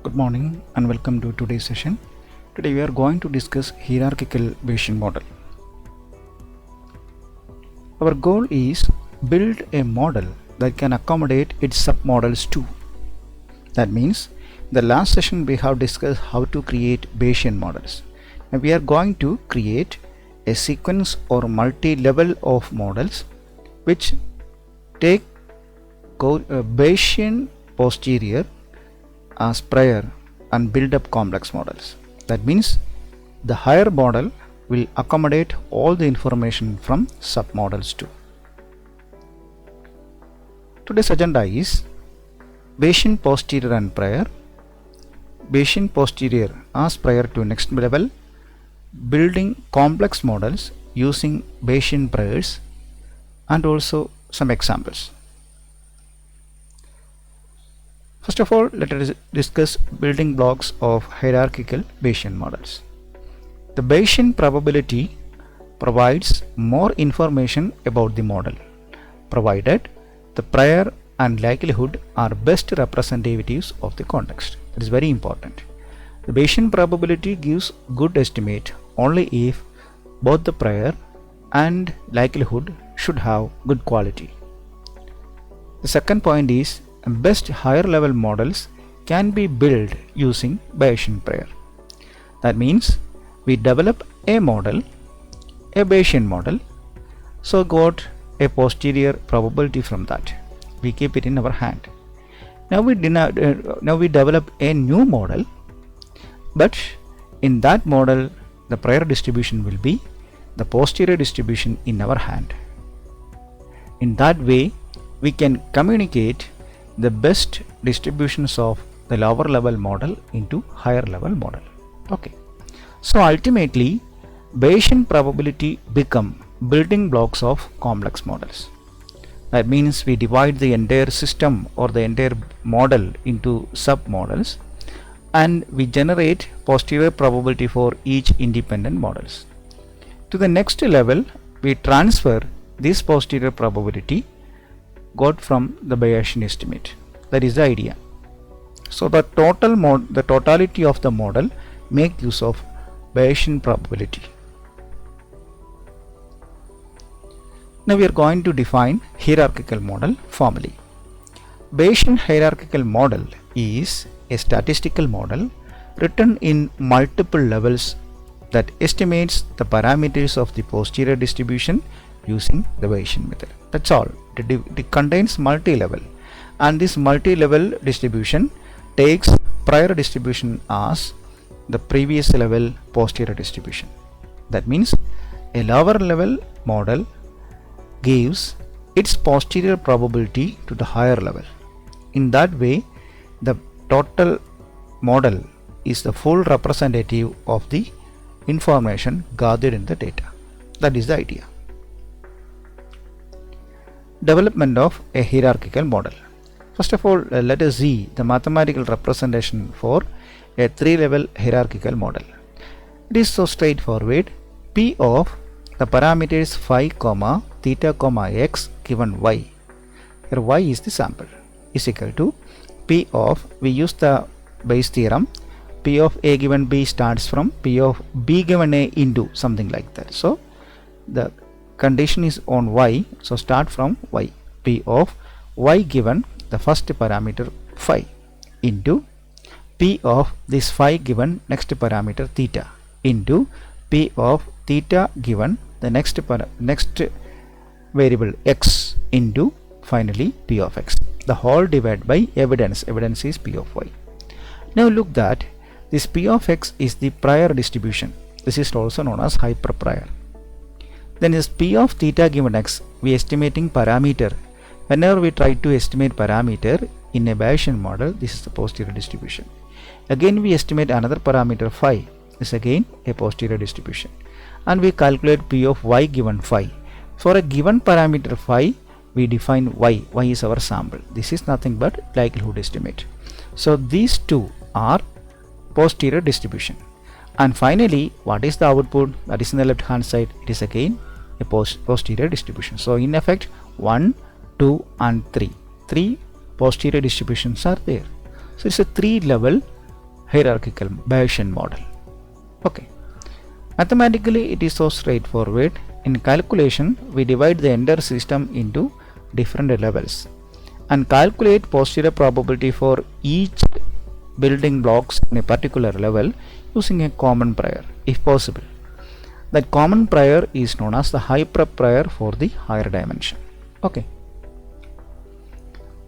Good morning and welcome to today's session. Today we are going to discuss hierarchical Bayesian model. Our goal is build a model that can accommodate its submodels too. That means in the last session we have discussed how to create Bayesian models. Now we are going to create a sequence or multi-level of models which take Bayesian posterior as prior and build up complex models. That means the higher model will accommodate all the information from submodels too. Today's agenda is Bayesian posterior and prior, Bayesian posterior as prior to next level, building complex models using Bayesian priors, and also some examples. First of all, let us discuss building blocks of hierarchical Bayesian models. The Bayesian probability provides more information about the model, provided the prior and likelihood are best representatives of the context. That is very important. The Bayesian probability gives good estimate only if both the prior and likelihood should have good quality. The second point is best higher level models can be built using Bayesian prior. That means we develop a model, a Bayesian model, so got a posterior probability from that. We keep it in our hand. Now we develop a new model, but in that model the prior distribution will be the posterior distribution in our hand. In that way we can communicate the best distributions of the lower level model into higher level model. Okay. So ultimately Bayesian probability become building blocks of complex models. That means we divide the entire system or the entire model into submodels and we generate posterior probability for each independent models. To the next level we transfer this posterior probability got from the Bayesian estimate. That is the idea. So the totality of the model make use of Bayesian probability. Now we are going to define hierarchical model formally. Bayesian hierarchical model is a statistical model written in multiple levels that estimates the parameters of the posterior distribution using the Bayesian method. That's all. It contains multi-level, and this multi-level distribution takes prior distribution as the previous level posterior distribution. That means a lower level model gives its posterior probability to the higher level. In that way the total model is the full representative of the information gathered in the data. That is the idea. Development of a hierarchical model. First of all, let us see the mathematical representation for a three-level hierarchical model. It is so straightforward. P of the parameters phi, theta, x given y. Here y is the sample is equal to P of, we use the Bayes theorem, P of a given b starts from P of b given a into something like that. So the condition is on y, so start from y. P of y given the first parameter phi into P of this phi given next parameter theta into P of theta given the next variable x into finally P of x. The whole divided by evidence. Evidence is P of y. Now look that this P of x is the prior distribution. This is also known as hyperprior. Then is P of theta given x, we estimating parameter. Whenever we try to estimate parameter in a Bayesian model, this is the posterior distribution. Again we estimate another parameter phi, is again a posterior distribution. And we calculate P of y given phi. For a given parameter phi, we define y. Y is our sample. This is nothing but likelihood estimate. So these two are posterior distribution. And finally, what is the output that is in the left hand side? It is again a posterior distribution. So in effect 1, 2 and 3 posterior distributions are there. So it's a 3-level hierarchical Bayesian model. Okay. Mathematically, it is so straightforward. In calculation, we divide the entire system into different levels and calculate posterior probability for each building blocks in a particular level using a common prior if possible. That common prior is known as the hyper prior for the higher dimension. Okay.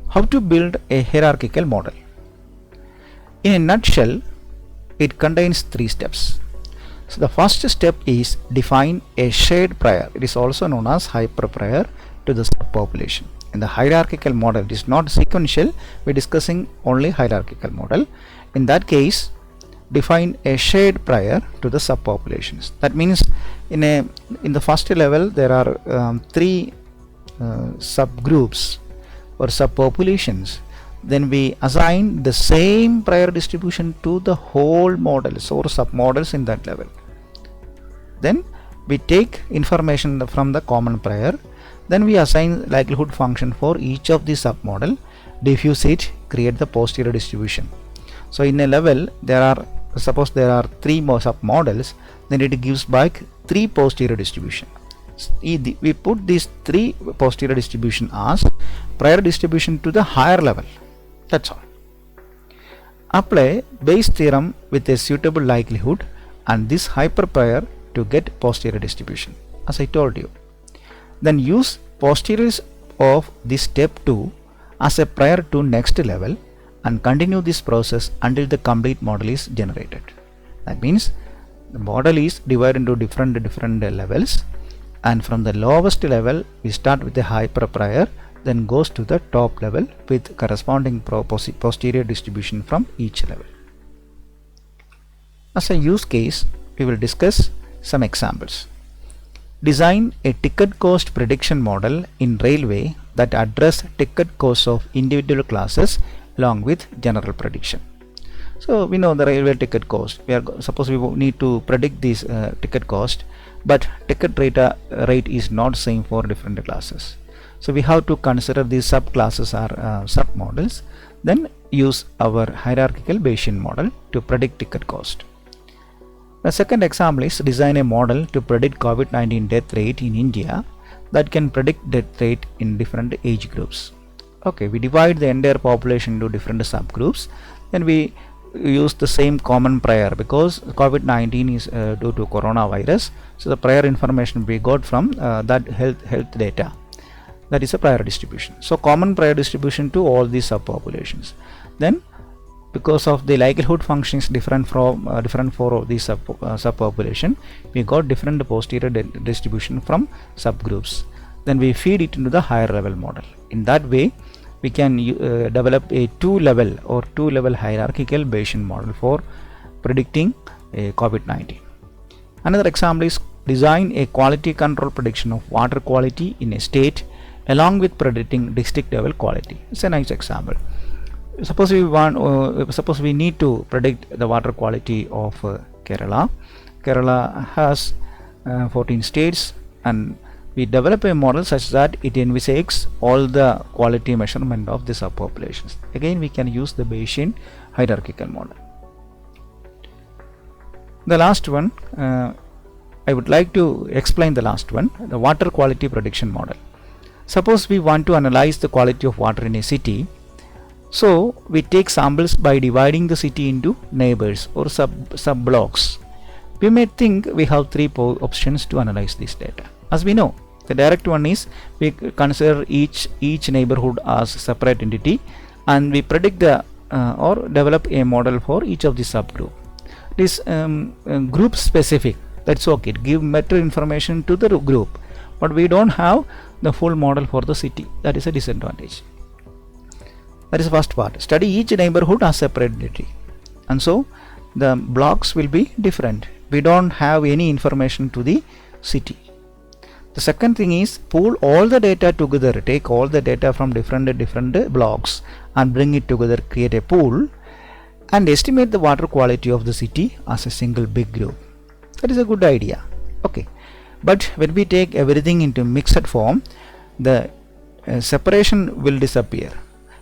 How to build a hierarchical model? In a nutshell, it contains 3 steps. So the first step is define a shared prior. It is also known as hyper prior to the subpopulation. In the hierarchical model, it is not sequential. We are discussing only hierarchical model. In that case, define a shared prior to the subpopulations. That means in the first level there are 3 subgroups or subpopulations. Then we assign the same prior distribution to the whole models or submodels in that level. Then we take information from the common prior. Then we assign likelihood function for each of the submodel, diffuse it, create the posterior distribution. So in a level suppose there are 3 more submodels, then it gives back 3 posterior distribution. We put these 3 posterior distribution as prior distribution to the higher level. That's all. Apply Bayes theorem with a suitable likelihood and this hyper prior to get posterior distribution, as I told you. Then use posteriors of this step 2 as a prior to next level and continue this process until the complete model is generated. That means the model is divided into different levels, and from the lowest level we start with the hyper prior, then goes to the top level with corresponding posterior distribution from each level. As a use case, we will discuss some examples. Design a ticket cost prediction model in railway that address ticket costs of individual classes along with general prediction. So we know the railway ticket cost. Suppose we need to predict this ticket cost, but ticket rate is not same for different classes. So we have to consider these subclasses or submodels, then use our hierarchical Bayesian model to predict ticket cost. The second example is design a model to predict COVID-19 death rate in India that can predict death rate in different age groups. Okay, we divide the entire population into different subgroups, then we use the same common prior because COVID-19 is due to coronavirus. So the prior information we got from that health data, that is a prior distribution. So common prior distribution to all these subpopulations. Then because of the likelihood functions different for these subpopulation, we got different posterior distribution from subgroups. Then we feed it into the higher level model. In that way, we can develop a two level hierarchical Bayesian model for predicting COVID-19. Another example is design a quality control prediction of water quality in a state along with predicting district level quality. It's a nice example. Suppose we need to predict the water quality of Kerala. Kerala has 14 states, and we develop a model such that it envisages all the quality measurement of the subpopulations. Again, we can use the Bayesian hierarchical model. The last one, I would like to explain the last one, the water quality prediction model. Suppose we want to analyze the quality of water in a city. So we take samples by dividing the city into neighbors or sub blocks. We may think we have 3 options to analyze this data. As we know, the direct one is we consider each neighborhood as a separate entity, and we predict or develop a model for each of the subgroup. This group specific, that's okay, give better information to the group, but we don't have the full model for the city. That is a disadvantage. That is the first part. Study each neighborhood as separate entity, and so the blocks will be different. We don't have any information to the city. The second thing is pool all the data together. Take all the data from different blocks and bring it together, create a pool, and estimate the water quality of the city as a single big group. That is a good idea. Okay, but when we take everything into mixed form, the separation will disappear.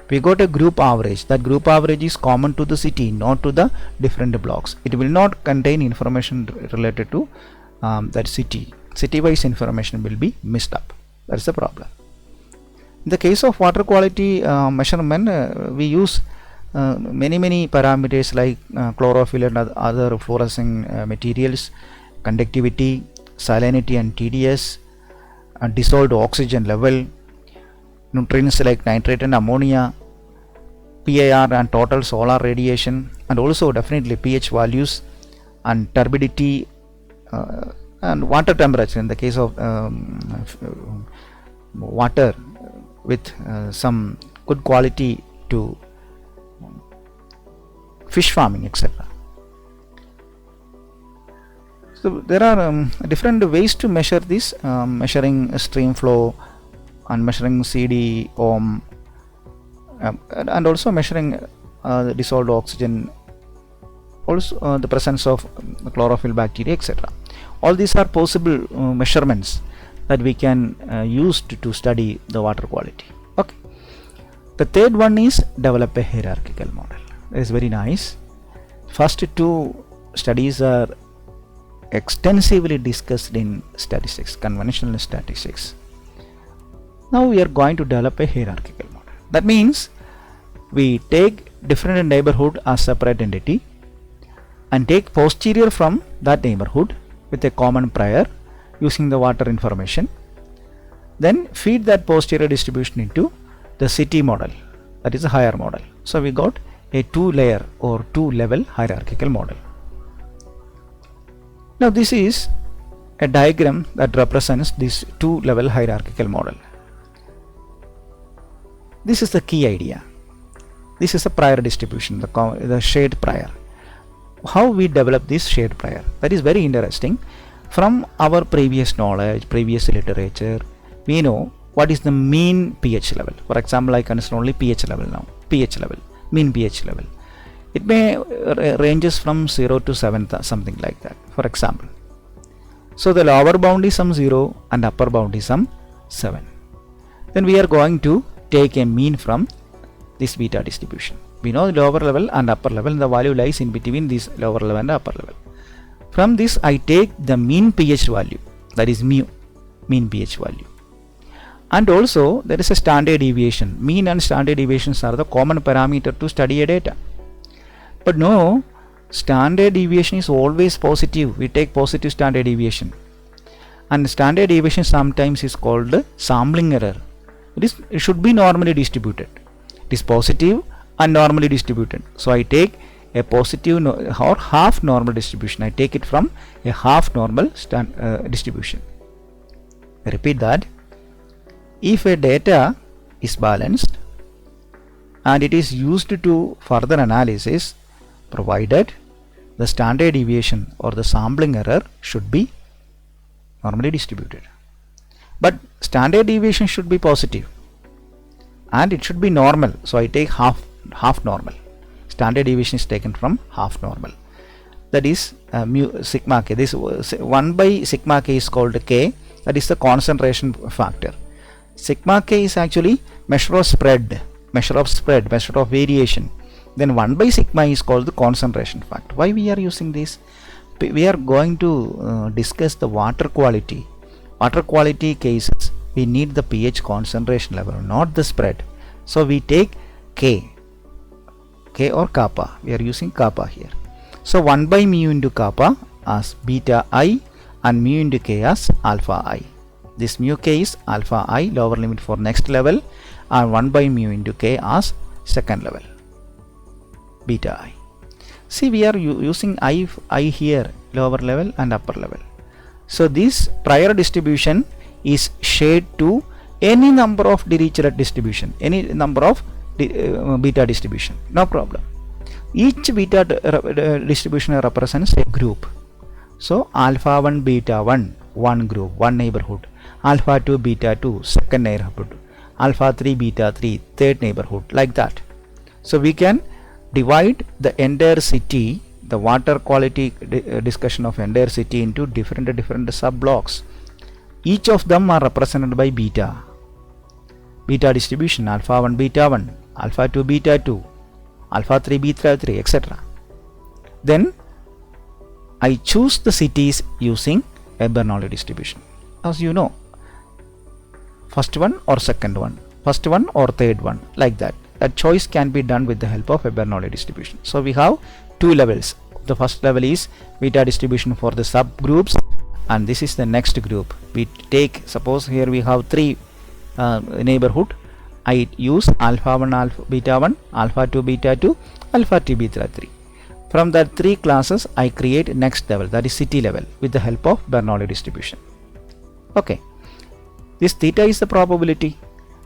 we got a group average. That group average is common to the city, not to the different blocks. It will not contain information related to that city wise information will be missed up. That's the problem. In the case of water quality measurement, we use many parameters like chlorophyll and other fluorescing materials, conductivity, salinity and TDS, dissolved oxygen level, nutrients like nitrate and ammonia, PIR and total solar radiation, and also definitely pH values and turbidity and water temperature in the case of water with some good quality to fish farming, etc. So there are different ways to measure this, measuring stream flow and measuring CD ohm, and also measuring the dissolved oxygen, also the presence of chlorophyll bacteria, etc. All these are possible measurements that we can use to study the water quality. Okay. The third one is develop a hierarchical model. That is very nice. First two studies are extensively discussed in statistics, conventional statistics. Now we are going to develop a hierarchical model. That means we take different neighborhood as separate entity and take posterior from that neighborhood with a common prior using the water information. Then feed that posterior distribution into the city model, that is a higher model. So we got a two-layer or two-level hierarchical model. Now this is a diagram that represents this two-level hierarchical model. This is the key idea. This is a prior distribution, the shade prior. How we develop this shade prior, that is very interesting. From our previous knowledge, previous literature, we know what is the mean pH level. For example, I consider only pH level now. pH level, mean pH level. It may ranges from 0 to 7, something like that, for example. So the lower bound is some 0 and upper bound is some 7. Then we are going to take a mean from this beta distribution. We know the lower level and upper level, and the value lies in between this lower level and upper level. From this I take the mean pH value, that is mu, mean pH value. And also there is a standard deviation. Mean and standard deviations are the common parameter to study a data. But no, standard deviation is always positive. We take positive standard deviation. And standard deviation sometimes is called sampling error. It should be normally distributed. It is positive and normally distributed. So I take a positive or half normal distribution. I take it from a half normal distribution. I repeat that. If a data is balanced and it is used to further analysis, provided the standard deviation or the sampling error should be normally distributed. But standard deviation should be positive and it should be normal. So I take half normal. Standard deviation is taken from half normal. That is mu sigma k. This 1 by sigma k is called k. That is the concentration factor. Sigma k is actually measure of spread, measure of variation. Then 1 by sigma is called the concentration factor. Why we are using this? We are going to discuss the water quality. Water quality cases, we need the pH concentration level, not the spread. So we take k or kappa. We are using kappa here. So 1 by mu into kappa as beta I and mu into k as alpha I. This mu k is alpha I, lower limit for next level, and 1 by mu into k as second level, beta I. See, we are using I here, lower level and upper level. So this prior distribution is shared to any number of Dirichlet distribution, any number of beta distribution, no problem. Each beta distribution represents a group. So alpha 1 beta 1, one group, one neighborhood. Alpha 2 beta 2, second neighborhood. Alpha 3 beta 3, third neighborhood, like that. So we can divide the entire city, the water quality discussion of entire city, into different sub blocks. Each of them are represented by beta distribution, alpha 1 beta 1, alpha 2 beta 2, alpha 3 beta 3, etc. Then I choose the cities using a Bernoulli distribution. As you know, first one or second one, first one or third one, like that. That choice can be done with the help of a Bernoulli distribution. So we have two levels. The first level is beta distribution for the subgroups, and this is the next group. We take, suppose here we have three neighborhood. I use alpha 1 alpha beta 1, alpha 2 beta 2, alpha 3 beta 3. From that three classes I create next level, that is city level, with the help of Bernoulli distribution. Okay, this theta is the probability.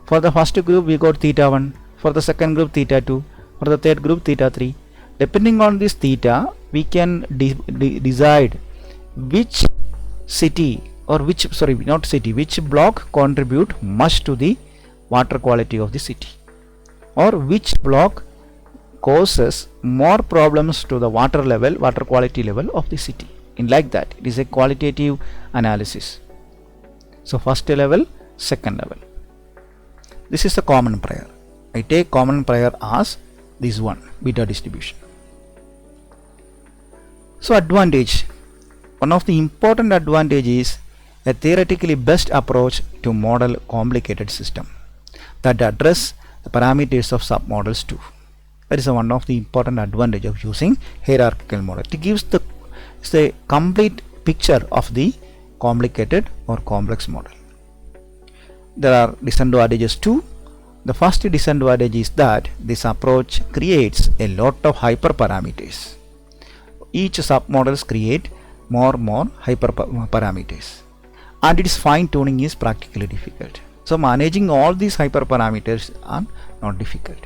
For the first group we got theta 1, for the second group theta 2, for the third group theta 3. Depending on this theta, we can decide which city or which block contribute much to the water quality of the city, or which block causes more problems to the water quality level of the city. In like that, it is a qualitative analysis. So first level, second level. This is the common prior. I take common prior as this one, beta distribution. So advantage, one of the important advantage is a theoretically best approach to model complicated system that address the parameters of submodels too. That is one of the important advantage of using hierarchical model. It gives the complete picture of the complicated or complex model. There are disadvantages too. The first disadvantage is that this approach creates a lot of hyperparameters. Each submodels create more hyperparameters, and its fine tuning is practically difficult. So managing all these hyperparameters are not difficult.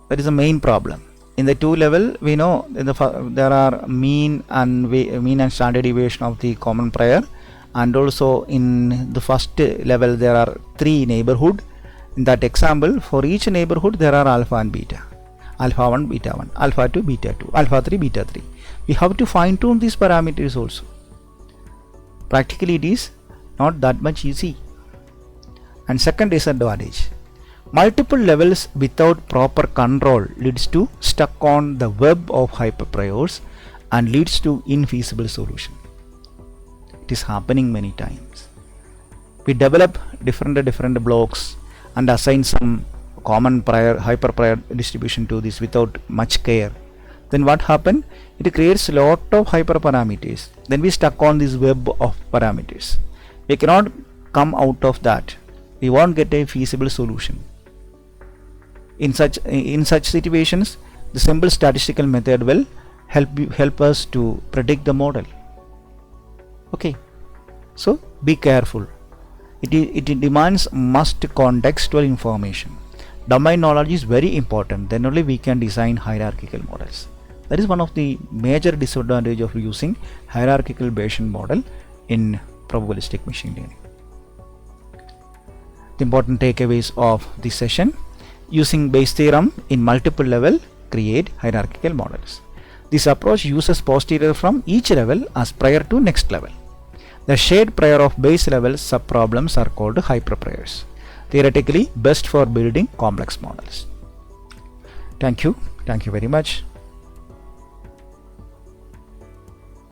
That is the main problem. In the two level, we know there are mean and standard deviation of the common prior, and also in the first level there are three neighborhood. In that example, for each neighborhood there are alpha and beta, alpha 1 beta 1, alpha 2 beta 2, alpha 3 beta 3. We have to fine tune these parameters also. Practically it is not that much easy. And second disadvantage, multiple levels without proper control leads to stuck on the web of hyperpriors and leads to infeasible solution. It is happening many times. We develop different blocks and assign some common hyperprior distribution to this without much care. Then what happened? It creates a lot of hyperparameters. Then we stuck on this web of parameters. We cannot come out of that. We won't get a feasible solution. In such situations, the simple statistical method will help us to predict the model. Okay, so be careful. It demands must contextual information. Domain knowledge is very important. Then only we can design hierarchical models. That is one of the major disadvantage of using hierarchical Bayesian model in probabilistic machine learning. The important takeaways of this session: using Bayes theorem in multiple level, create hierarchical models. This approach uses posterior from each level as prior to next level. The shared prior of Bayes level subproblems are called hyperpriors. Theoretically best for building complex models. Thank you very much.